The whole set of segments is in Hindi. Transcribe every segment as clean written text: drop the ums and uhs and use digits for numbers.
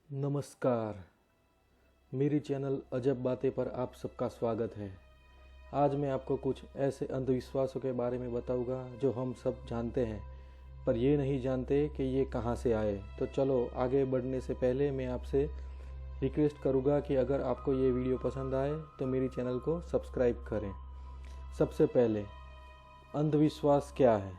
नमस्कार। मेरी चैनल अजब बातें पर आप सबका स्वागत है। आज मैं आपको कुछ ऐसे अंधविश्वासों के बारे में बताऊंगा जो हम सब जानते हैं, पर ये नहीं जानते कि ये कहाँ से आए। तो चलो आगे बढ़ने से पहले मैं आपसे रिक्वेस्ट करूँगा कि अगर आपको ये वीडियो पसंद आए तो मेरी चैनल को सब्सक्राइब करें। सबसे पहले, अंधविश्वास क्या है?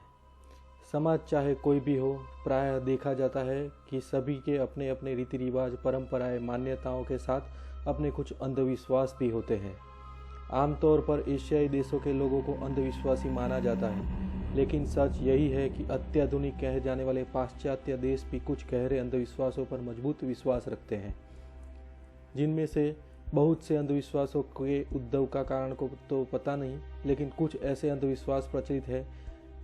समाज चाहे कोई भी हो, प्रायः देखा जाता है कि सभी के अपने अपने रीति रिवाज, परंपराएं, मान्यताओं के साथ अपने कुछ अंधविश्वास भी होते हैं। आमतौर पर एशियाई देशों के लोगों को अंधविश्वासी माना जाता है, लेकिन सच यही है कि अत्याधुनिक कहे जाने वाले पाश्चात्य देश भी कुछ गहरे अंधविश्वासों पर मजबूत विश्वास रखते हैं। जिनमें से बहुत से अंधविश्वासों के उद्भव का कारण को तो पता नहीं, लेकिन कुछ ऐसे अंधविश्वास प्रचलित है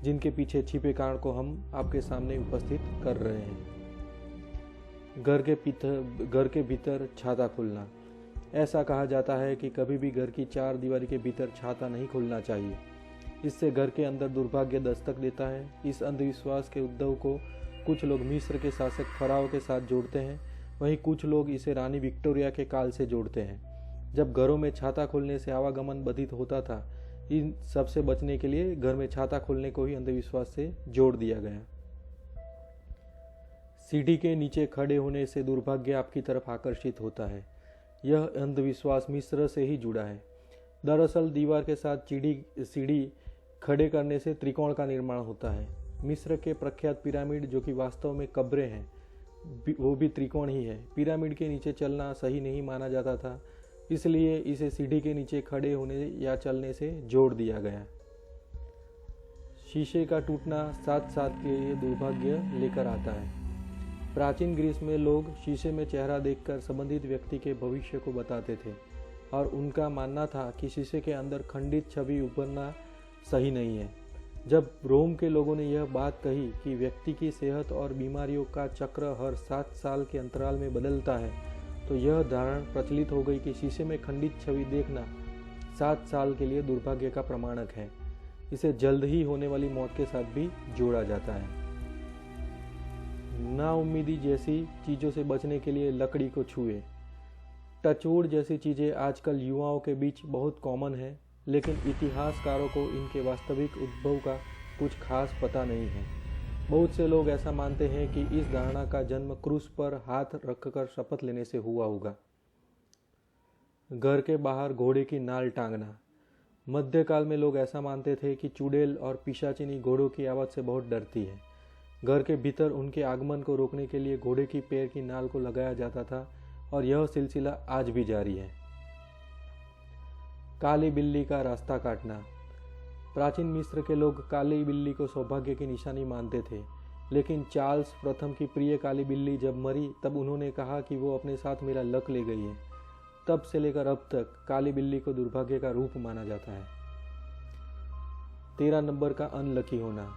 जिनके पीछे छिपे कारण को हम आपके सामने उपस्थित कर रहे हैं। घर के भीतर छाता खुलना। ऐसा कहा जाता है कि कभी भी घर की चार दीवारी के भीतर छाता नहीं खुलना चाहिए। इससे घर के अंदर दुर्भाग्य दस्तक देता है। इस अंधविश्वास के उद्भव को कुछ लोग मिस्र के शासक फराव के साथ जोड़ते हैं, वहीं कुछ लोग इसे रानी विक्टोरिया के काल से जोड़ते हैं, जब घरों में छाता खुलने से आवागमन बाधित होता था। इन सब से बचने के लिए घर में छाता खोलने को ही अंधविश्वास से जोड़ दिया गया। सीढ़ी के नीचे खड़े होने से दुर्भाग्य आपकी तरफ आकर्षित होता है। यह अंधविश्वास मिस्र से ही जुड़ा है। दरअसल दीवार के साथ सीढ़ी खड़े करने से त्रिकोण का निर्माण होता है। मिस्र के प्रख्यात पिरामिड, जो कि वास्तव में कब्रें हैं, वो भी त्रिकोण ही है। पिरामिड के नीचे चलना सही नहीं माना जाता था, इसलिए इसे सीढ़ी के नीचे खड़े होने या चलने से जोड़ दिया गया। शीशे का टूटना साथ साथ के लिए दुर्भाग्य लेकर आता है। प्राचीन ग्रीस में लोग शीशे में चेहरा देखकर संबंधित व्यक्ति के भविष्य को बताते थे, और उनका मानना था कि शीशे के अंदर खंडित छवि उभरना सही नहीं है। जब रोम के लोगों ने यह बात कही कि व्यक्ति की सेहत और बीमारियों का चक्र हर 7 साल के अंतराल में बदलता है, तो यह धारणा प्रचलित हो गई कि शीशे में खंडित छवि देखना 7 साल के लिए दुर्भाग्य का प्रमाणक है। इसे जल्द ही होने वाली मौत के साथ भी जोड़ा जाता है। नाउम्मीदी जैसी चीज़ों से बचने के लिए लकड़ी को छुए। टचवुड जैसी चीज़ें आजकल युवाओं के बीच बहुत कॉमन है, लेकिन इतिहासकारों को इनके वास्तविक उद्भव का कुछ खास पता नहीं है। बहुत से लोग ऐसा मानते हैं कि इस धारणा का जन्म क्रूस पर हाथ रखकर शपथ लेने से हुआ होगा। घर के बाहर घोड़े की नाल टांगना। मध्यकाल में लोग ऐसा मानते थे कि चुड़ैल और पिशाचिनी घोड़ों की आवाज़ से बहुत डरती है। घर के भीतर उनके आगमन को रोकने के लिए घोड़े की पैर की नाल को लगाया जाता था, और यह सिलसिला आज भी जारी है। काली बिल्ली का रास्ता काटना। प्राचीन मिस्र के लोग काली बिल्ली को सौभाग्य की निशानी मानते थे, लेकिन चार्ल्स प्रथम की प्रिय काली बिल्ली जब मरी, तब उन्होंने कहा कि वो अपने साथ मेरा लक ले गई है। तब से लेकर अब तक काली बिल्ली को दुर्भाग्य का रूप माना जाता है। 13 नंबर का अनलकी होना।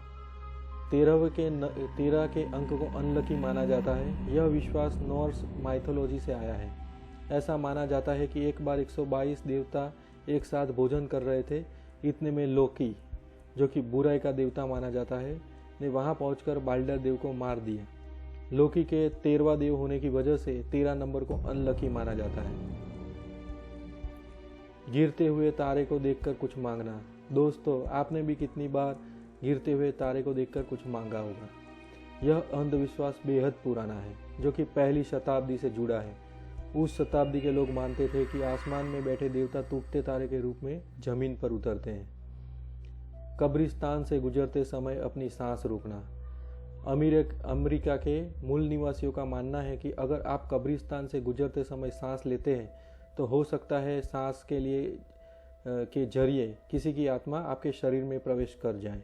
13 के अंक को अनलकी माना जाता है। यह विश्वास नॉर्स माइथोलॉजी से आया है। ऐसा माना जाता है कि एक बार 122 देवता एक साथ भोजन कर रहे थे। इतने में लोकी, जो कि बुराई का देवता माना जाता है, ने वहां पहुंचकर बाल्डर देव को मार दिया। लोकी के 13वां देव होने की वजह से 13 नंबर को अनलकी माना जाता है। गिरते हुए तारे को देखकर कुछ मांगना। दोस्तों, आपने भी कितनी बार गिरते हुए तारे को देखकर कुछ मांगा होगा। यह अंधविश्वास बेहद पुराना है, जो कि पहली शताब्दी से जुड़ा है। उस शताब्दी के लोग मानते थे कि आसमान में बैठे देवता टूटते तारे के रूप में जमीन पर उतरते हैं। कब्रिस्तान से गुजरते समय अपनी सांस रोकना। अमेरिका के मूल निवासियों का मानना है कि अगर आप कब्रिस्तान से गुजरते समय सांस लेते हैं, तो हो सकता है सांस के जरिए किसी की आत्मा आपके शरीर में प्रवेश कर जाए।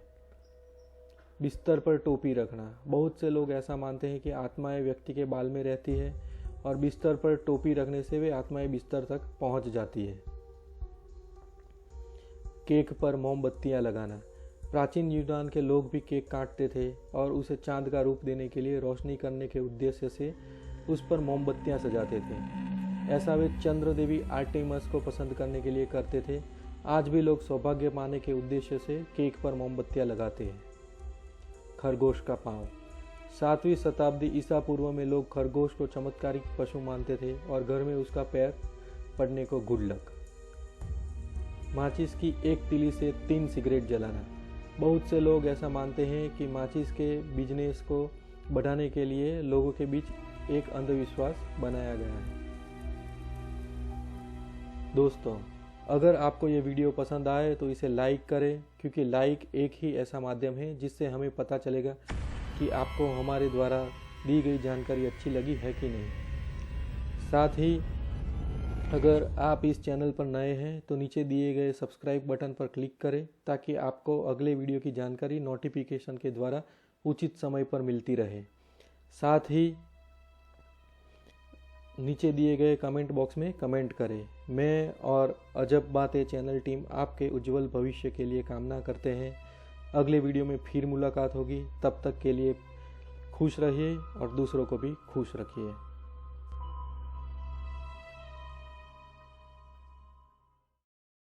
बिस्तर पर टोपी रखना। बहुत से लोग ऐसा मानते हैं कि आत्माएं व्यक्ति के बाल में रहती है, और बिस्तर पर टोपी रखने से वे आत्माएं बिस्तर तक पहुंच जाती है। केक पर मोमबत्तियां लगाना। प्राचीन यूनान के लोग भी केक काटते थे और उसे चांद का रूप देने के लिए रोशनी करने के उद्देश्य से उस पर मोमबत्तियां सजाते थे। ऐसा वे चंद्र देवी आर्टेमिस को पसंद करने के लिए करते थे। आज भी लोग सौभाग्य पाने के उद्देश्य से केक पर मोमबत्तियां लगाते हैं। खरगोश का पाँव। 7वीं शताब्दी ईसा पूर्व में लोग खरगोश को चमत्कारिक पशु मानते थे और घर में उसका पैर पड़ने को गुड लक। माचिस की एक तीली से 3 सिगरेट जलाना। बहुत से लोग ऐसा मानते हैं कि माचिस के बिजनेस को बढ़ाने के लिए लोगों के बीच एक अंधविश्वास बनाया गया है। दोस्तों, अगर आपको ये वीडियो पसंद आए तो इसे लाइक करें, क्योंकि लाइक एक ही ऐसा माध्यम है जिससे हमें पता चलेगा कि आपको हमारे द्वारा दी गई जानकारी अच्छी लगी है कि नहीं। साथ ही अगर आप इस चैनल पर नए हैं तो नीचे दिए गए सब्सक्राइब बटन पर क्लिक करें, ताकि आपको अगले वीडियो की जानकारी नोटिफिकेशन के द्वारा उचित समय पर मिलती रहे। साथ ही नीचे दिए गए कमेंट बॉक्स में कमेंट करें। मैं और अजब बातें चैनल टीम आपके उज्जवल भविष्य के लिए कामना करते हैं। अगले वीडियो में फिर मुलाकात होगी। तब तक के लिए खुश रहिए और दूसरों को भी खुश रखिए।